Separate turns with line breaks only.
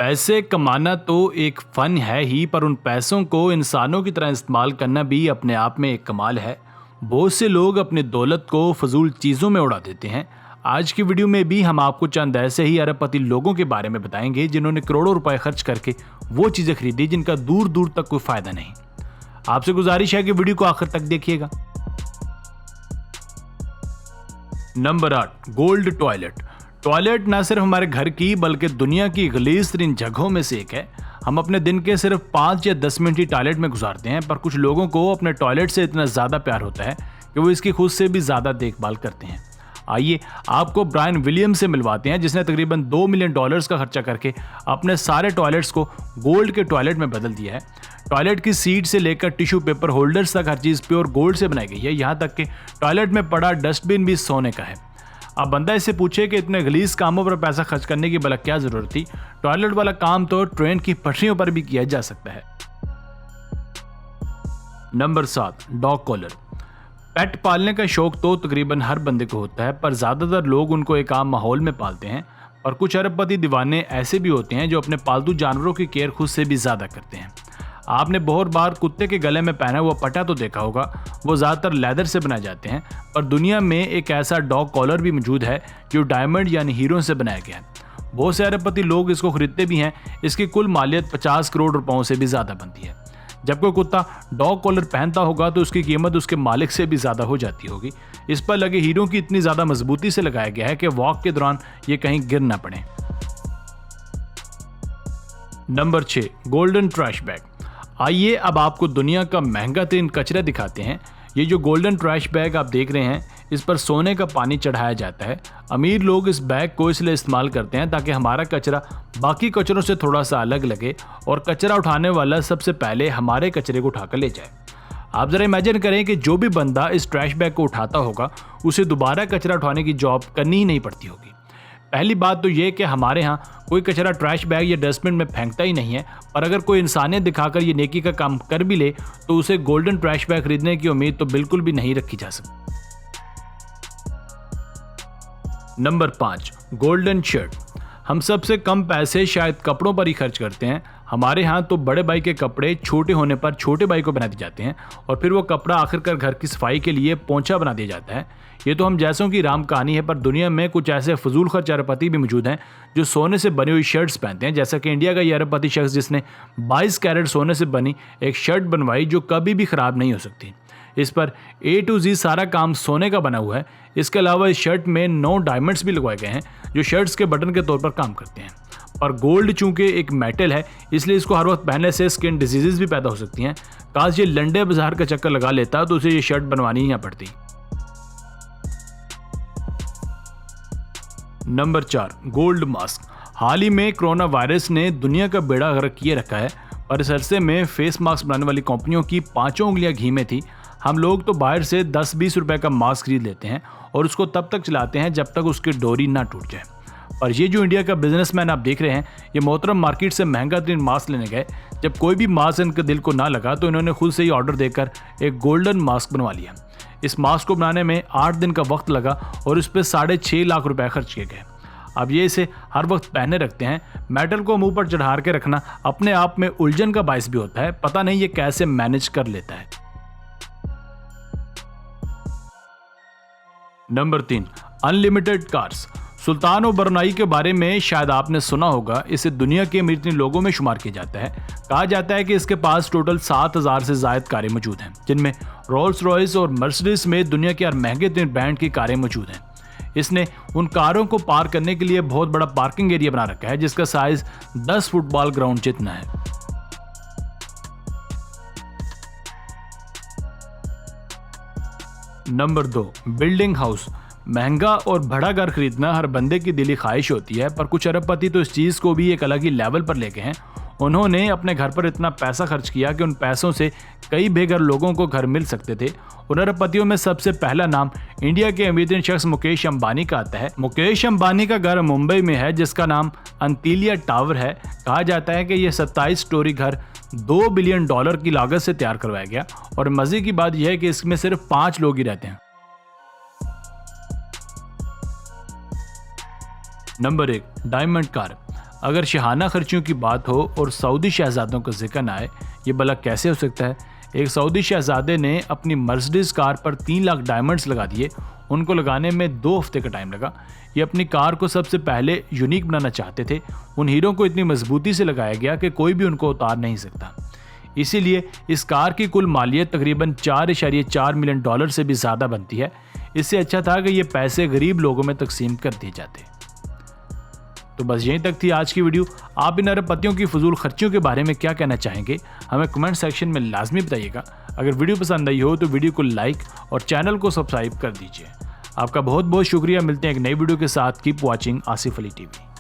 पैसे कमाना तो एक फन है ही, पर उन पैसों को इंसानों की तरह इस्तेमाल करना भी अपने आप में एक कमाल है। बहुत से लोग अपनी दौलत को फजूल चीज़ों में उड़ा देते हैं। आज की वीडियो में भी हम आपको चंद ऐसे ही अरबपति लोगों के बारे में बताएंगे जिन्होंने करोड़ों रुपए खर्च करके वो चीज़ें खरीदी जिनका दूर दूर तक कोई फायदा नहीं। आपसे गुजारिश है कि वीडियो को आखिर तक देखिएगा। Number 8, gold toilet. टॉयलेट न सिर्फ हमारे घर की बल्कि दुनिया की गलीज तरीन जगहों में से एक है। हम अपने दिन के सिर्फ 5 या 10 मिनट ही टॉयलेट में गुजारते हैं, पर कुछ लोगों को अपने टॉयलेट से इतना ज़्यादा प्यार होता है कि वो इसकी खुद से भी ज़्यादा देखभाल करते हैं। आइए आपको ब्रायन विलियम्स से मिलवाते हैं, जिसने तकरीबन $2 मिलियन का खर्चा करके अपने सारे टॉयलेट्स को गोल्ड के टॉयलेट में बदल दिया है। टॉयलेट की सीट से लेकर टिश्यू पेपर होल्डर्स तक हर चीज़ प्योर गोल्ड से बनाई गई है। यहाँ तक कि टॉयलेट में पड़ा डस्टबिन भी सोने का है। अब बंदा इससे पूछे कि इतने गलीज कामों पर पैसा खर्च करने की भला क्या जरूरत थी। टॉयलेट वाला काम तो ट्रेन की पटरियों पर भी किया जा सकता है। Number 7, dog collar. पेट पालने का शौक तो तकरीबन हर बंदे को होता है, पर ज़्यादातर लोग उनको एक आम माहौल में पालते हैं। और कुछ अरबपति दीवाने ऐसे भी होते हैं जो अपने पालतू जानवरों की केयर खुद से भी ज़्यादा करते हैं। आपने बहुत बार कुत्ते के गले में पहना हुआ पट्टा तो देखा होगा, वो ज़्यादातर लेदर से बनाए जाते हैं, पर दुनिया में एक ऐसा डॉग कॉलर भी मौजूद है जो डायमंड यानी हीरो से बनाया गया है। बहुत से अरबपति लोग इसको खरीदते भी हैं। इसकी कुल मालियत 50 करोड़ रुपयों से भी ज़्यादा बनती है। जब कोई कुत्ता डॉग कॉलर पहनता होगा तो उसकी कीमत उसके मालिक से भी ज़्यादा हो जाती होगी। इस पर लगे हीरो की इतनी ज़्यादा मजबूती से लगाया गया है कि वॉक के दौरान ये कहीं गिर ना पड़े। Number 6, golden trash bag. आइए अब आपको दुनिया का महंगा तरीन कचरा दिखाते हैं। ये जो गोल्डन ट्रैश बैग आप देख रहे हैं, इस पर सोने का पानी चढ़ाया जाता है। अमीर लोग इस बैग को इसलिए इस्तेमाल करते हैं ताकि हमारा कचरा बाकी कचरों से थोड़ा सा अलग लगे और कचरा उठाने वाला सबसे पहले हमारे कचरे को उठाकर ले जाए। आप ज़रा इमेजिन करें कि जो भी बंदा इस ट्रैश बैग को उठाता होगा उसे दोबारा कचरा उठाने की जॉब करनी ही नहीं पड़ती होगी। पहली बात तो ये कि हमारे यहाँ कोई कचरा ट्रैश बैग या डस्टबिन में फेंकता ही नहीं है, पर अगर कोई इंसानियत दिखाकर ये नेकी का काम कर भी ले तो उसे गोल्डन ट्रैश बैग खरीदने की उम्मीद तो बिल्कुल भी नहीं रखी जा सकती। Number 5, golden shirt. हम सबसे कम पैसे शायद कपड़ों पर ही खर्च करते हैं। हमारे यहाँ तो बड़े भाई के कपड़े छोटे होने पर छोटे भाई को बना दिए जाते हैं और फिर वो कपड़ा आखिरकार घर की सफाई के लिए पोंछा बना दिया जाता है। ये तो हम जैसों की राम कहानी है, पर दुनिया में कुछ ऐसे फजूल खर्च अरबपति भी मौजूद हैं जो सोने से बनी हुई शर्ट्स पहनते हैं। जैसा कि इंडिया का ये अरबपति शख्स जिसने 22 कैरेट सोने से बनी एक शर्ट बनवाई जो कभी भी ख़राब नहीं हो सकती। इस पर A to Z सारा काम सोने का बना हुआ है। इसके अलावा इस शर्ट में 9 डायमंड्स भी लगवाए गए हैं जो शर्ट्स के बटन के तौर पर काम करते हैं। और गोल्ड चूंकि एक मेटल है इसलिए इसको हर वक्त पहनने से स्किन डिजीजेस भी पैदा हो सकती हैं। काश ये लंडे बाजार का चक्कर लगा लेता तो उसे ये शर्ट बनवानी ही ना पड़ती। Number 4, gold mask. हाल ही में कोरोना वायरस ने दुनिया का बेड़ा गर्क किए रखा है, पर इस अरसे में फेस मास्क बनाने वाली कंपनियों की 5 उंगलियां घी में थी। हम लोग तो बाहर से 10-20 रुपए का मास्क खरीद लेते हैं और उसको तब तक चलाते हैं जब तक उसकी डोरी ना टूट जाए। और ये जो इंडिया का बिजनेसमैन आप देख रहे हैं, ये मोहतरम मार्केट से महंगा तरीन मास्क लेने गए। जब कोई भी मास्क इनके दिल को ना लगा तो इन्होंने खुद से ही ऑर्डर देकर एक गोल्डन मास्क बनवा लिया। इस मास्क को बनाने में 8 दिन का वक्त लगा और उस पर 6.5 लाख रुपए खर्च किए गए। अब ये इसे हर वक्त पहने रखते हैं। मेटल को मुंह पर चढ़ा के रखना अपने आप में उलझन का बायस भी होता है। पता नहीं ये कैसे मैनेज कर लेता है। Number 3, unlimited cars. सुल्तान और बरनाई के बारे में शायद आपने सुना होगा। इसे दुनिया के अमीर लोगों में शुमार किया जाता है। कहा जाता है कि इसके पास टोटल 7,000 से ज़ायद कारें मौजूद हैं, जिनमें रोल्स रॉयस और मर्सिडीज में दुनिया के हर महंगे तरीन ब्रांड की कारें मौजूद हैं। इसने उन कारों को पार्क करने के लिए बहुत बड़ा पार्किंग एरिया बना रखा है जिसका साइज 10 फुटबॉल ग्राउंड जितना है। Number 2, building house. महंगा और बड़ा घर खरीदना हर बंदे की दिली ख्वाहिश होती है, पर कुछ अरबपति तो इस चीज़ को भी एक अलग ही लेवल पर ले गए हैं। उन्होंने अपने घर पर इतना पैसा खर्च किया कि उन पैसों से कई बेघर लोगों को घर मिल सकते थे। उन अरबपतियों में सबसे पहला नाम इंडिया के अमीर शख्स मुकेश अंबानी का आता है। मुकेश अंबानी का घर मुंबई में है जिसका नाम अंतिलिया टावर है। कहा जाता है कि यह 27 स्टोरी घर $2 बिलियन की लागत से तैयार करवाया गया और मजे की बात यह है कि इसमें सिर्फ 5 लोग ही रहते हैं। Number 1, diamond car. अगर शहाना खर्चियों की बात हो और सऊदी शहजादों का जिक्र न आए, ये भला कैसे हो सकता है। एक सऊदी शहजादे ने अपनी मर्सिडीज कार पर 3 लाख डायमंड्स लगा दिए। उनको लगाने में 2 हफ्ते का टाइम लगा। ये अपनी कार को सबसे पहले यूनिक बनाना चाहते थे। उन हीरों को इतनी मजबूती से लगाया गया कि कोई भी उनको उतार नहीं सकता। इसीलिए इस कार की कुल मालियत तकरीबन 4.4 मिलियन डॉलर से भी ज़्यादा बनती है। इससे अच्छा था कि ये पैसे गरीब लोगों में तकसीम कर दिए जाते। तो बस यहीं तक थी आज की वीडियो। आप इन अरबपतियों की फजूल खर्चियों के बारे में क्या कहना चाहेंगे, हमें कमेंट सेक्शन में लाजमी बताइएगा। अगर वीडियो पसंद आई हो तो वीडियो को लाइक और चैनल को सब्सक्राइब कर दीजिए। आपका बहुत बहुत शुक्रिया। मिलते हैं एक नई वीडियो के साथ। Keep watching Asif Ali TV.